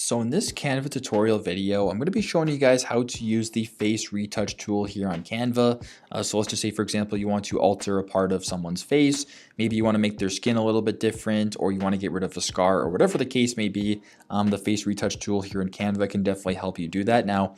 So in this Canva tutorial video, I'm going to be showing you guys how to use the Face Retouch tool here on Canva. So let's just say, for example, you want to alter a part of someone's face. Maybe you want to make their skin a little bit different, or you want to get rid of a scar, or whatever the case may be. The Face Retouch tool here in Canva can definitely help you do that. Now,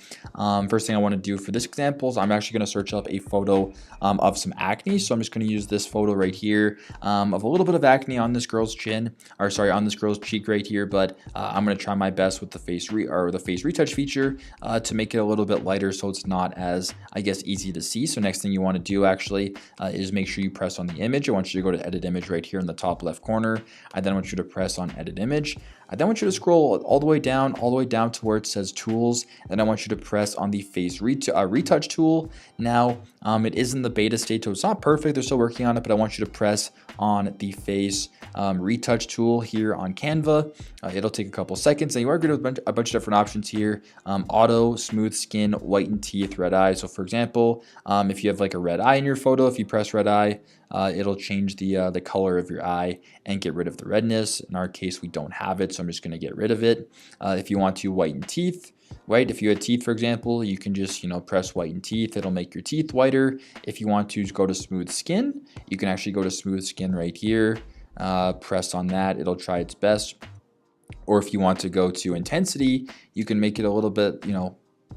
first thing I want to do for this example is I'm actually going to search up a photo of some acne. So I'm just going to use this photo right here of a little bit of acne on this girl's chin, or sorry, on this girl's cheek right here. But I'm going to try my best with the Face Retouch feature to make it a little bit lighter, so it's not as, I guess, easy to see. So next thing you want to do actually is make sure you press on the image. I want you to go to edit image right here in the top left corner. I then want you to press on edit image. I then want you to scroll all the way down to where it says tools. Then I want you to press on the Face Retouch tool. Now, it is in the beta state, so it's not perfect. They're still working on it, but I want you to press on the Face Retouch tool here on Canva. It'll take a couple seconds, and you are good with a bunch of different options here. Auto, smooth skin, whitened teeth, red eye. So for example, if you have like a red eye in your photo, if you press red eye, it'll change the color of your eye and get rid of the redness. In our case, we don't have it, so I'm just going to get rid of it. If you want to whiten teeth, right? If you had teeth, for example, you can just, press whiten teeth. It'll make your teeth whiter. If you want to go to smooth skin, you can actually go to smooth skin right here. Press on that. It'll try its best. Or if you want to go to intensity, you can make it a little bit,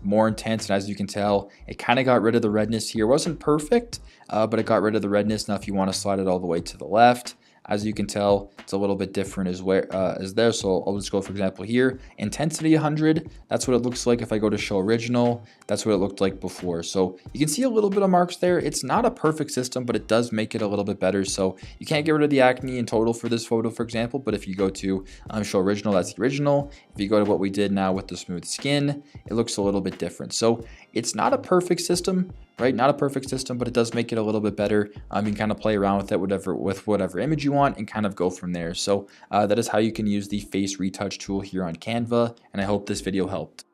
more intense. And as you can tell, it kind of got rid of the redness here. It wasn't perfect, but it got rid of the redness. Now, if you want to slide it all the way to the left, as you can tell, it's a little bit different as there. So I'll just go, for example, here, intensity 100. That's what it looks like if I go to show original. That's what it looked like before. So you can see a little bit of marks there. It's not a perfect system, but it does make it a little bit better. So you can't get rid of the acne in total for this photo, for example. But if you go to show original, that's the original. If you go to what we did now with the smooth skin, it looks a little bit different. So it's not a perfect system, right? Not a perfect system, but it does make it a little bit better. You can kind of play around with it, with whatever image you want, and kind of go from there. So that is how you can use the Face Retouch tool here on Canva, and I hope this video helped.